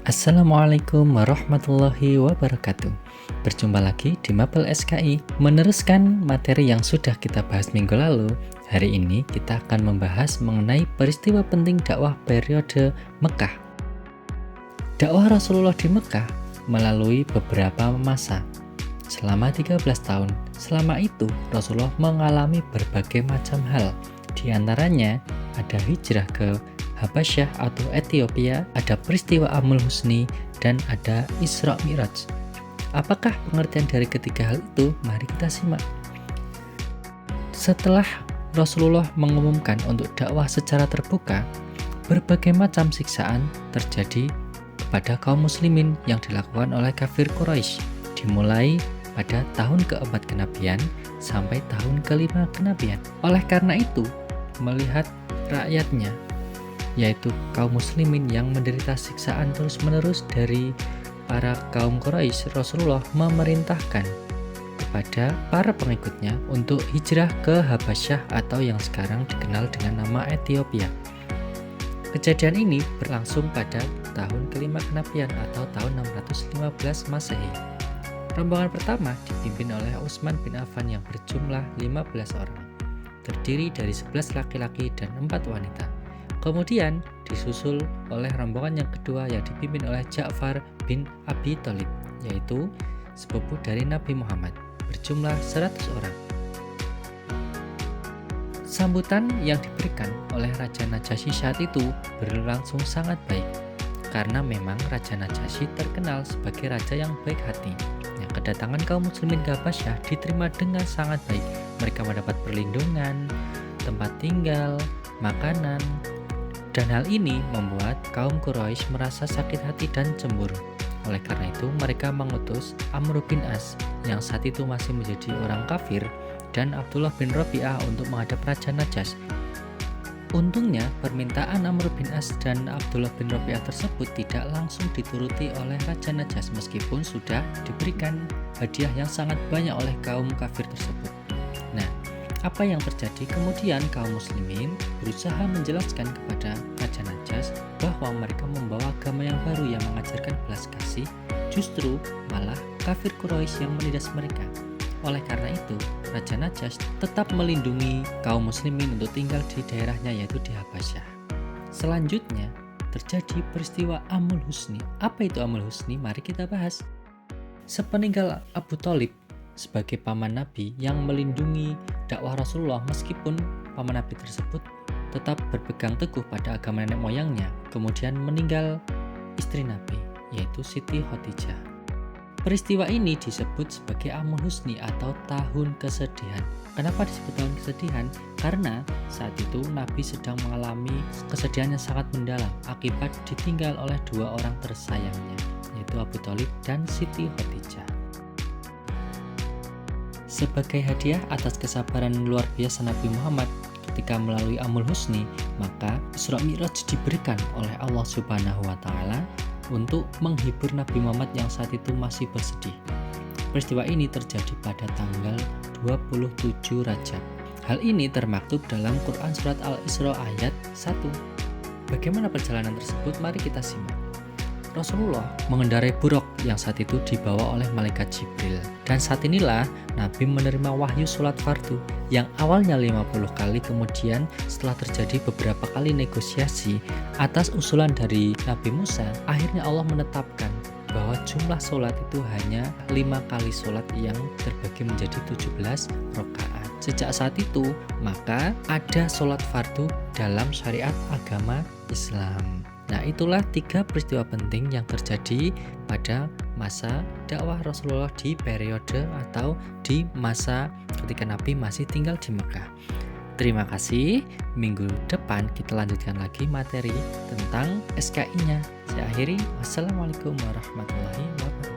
Assalamualaikum warahmatullahi wabarakatuh. Berjumpa lagi di Mapel SKI, meneruskan materi yang sudah kita bahas minggu lalu. Hari ini kita akan membahas mengenai peristiwa penting dakwah periode Mekah. Dakwah Rasulullah di Mekah melalui beberapa masa selama 13 tahun. Selama itu Rasulullah mengalami berbagai macam hal. Di antaranya ada hijrah ke Habasyah atau Ethiopia, ada peristiwa Amul Husni, dan ada Isra Mi'raj. Apakah pengertian dari ketiga hal itu? Mari kita simak. Setelah Rasulullah mengumumkan untuk dakwah secara terbuka, berbagai macam siksaan terjadi kepada kaum muslimin yang dilakukan oleh kafir Quraisy, dimulai pada tahun keempat kenabian sampai tahun kelima kenabian. Oleh karena itu, melihat rakyatnya, yaitu kaum muslimin yang menderita siksaan terus-menerus dari para kaum Quraisy, Rasulullah memerintahkan kepada para pengikutnya untuk hijrah ke Habasyah atau yang sekarang dikenal dengan nama Ethiopia. Kejadian ini berlangsung pada tahun kelima kenabian atau tahun 615 Masehi. Rombongan pertama dipimpin oleh Utsman bin Affan yang berjumlah 15 orang, terdiri dari 11 laki-laki dan 4 wanita. Kemudian disusul oleh rombongan yang kedua yang dipimpin oleh Ja'far bin Abi Thalib, yaitu sepupu dari Nabi Muhammad, berjumlah 100 orang. Sambutan yang diberikan oleh Raja Najasyi saat itu berlangsung sangat baik, karena memang Raja Najasyi terkenal sebagai raja yang baik hati. Yang kedatangan kaum muslimin ke Habasyah diterima dengan sangat baik. Mereka mendapat perlindungan, tempat tinggal, makanan, dan hal ini membuat kaum Quraisy merasa sakit hati dan cemburu. Oleh karena itu, mereka mengutus Amr bin As yang saat itu masih menjadi orang kafir dan Abdullah bin Rabi'ah untuk menghadap Raja Najasyi. Untungnya, permintaan Amr bin As dan Abdullah bin Rabi'ah tersebut tidak langsung dituruti oleh Raja Najasyi meskipun sudah diberikan hadiah yang sangat banyak oleh kaum kafir tersebut. Nah, apa yang terjadi? Kemudian kaum muslimin berusaha menjelaskan kepada Raja Najasyi bahwa mereka membawa agama yang baru yang mengajarkan belas kasih, justru malah kafir Quraisy yang menindas mereka. Oleh karena itu, Raja Najasyi tetap melindungi kaum muslimin untuk tinggal di daerahnya, yaitu di Habasyah. Selanjutnya, terjadi peristiwa Amul Husni. Apa itu Amul Husni? Mari kita bahas. Sepeninggal Abu Thalib sebagai paman Nabi yang melindungi dakwah Rasulullah, meskipun paman Nabi tersebut tetap berpegang teguh pada agama nenek moyangnya, kemudian meninggal istri Nabi, yaitu Siti Khadijah. Peristiwa ini disebut sebagai Amul Husni atau tahun kesedihan. Kenapa disebut tahun kesedihan? Karena saat itu Nabi sedang mengalami kesedihan yang sangat mendalam akibat ditinggal oleh dua orang tersayangnya, yaitu Abu Thalib dan Siti Khadijah. Sebagai hadiah atas kesabaran luar biasa Nabi Muhammad ketika melalui Amul Husni, maka Isra Mi'raj diberikan oleh Allah Subhanahu wa Ta'ala untuk menghibur Nabi Muhammad yang saat itu masih bersedih. Peristiwa ini terjadi pada tanggal 27 Rajab. Hal ini termaktub dalam Quran Surat Al-Isra ayat 1. Bagaimana perjalanan tersebut? Mari kita simak. Rasulullah mengendarai buruk yang saat itu dibawa oleh malaikat Jibril. Dan saat inilah Nabi menerima wahyu sholat fardu yang awalnya 50 kali, kemudian setelah terjadi beberapa kali negosiasi atas usulan dari Nabi Musa, akhirnya Allah menetapkan bahwa jumlah sholat itu hanya 5 kali sholat yang terbagi menjadi 17 rakaat. Sejak saat itu, maka ada sholat fardu dalam syariat agama Islam. Nah, itulah 3 peristiwa penting yang terjadi pada masa dakwah Rasulullah di periode atau di masa ketika Nabi masih tinggal di Mekah. Terima kasih. Minggu depan kita lanjutkan lagi materi tentang SKI-nya. Saya akhiri. Wassalamualaikum warahmatullahi wabarakatuh.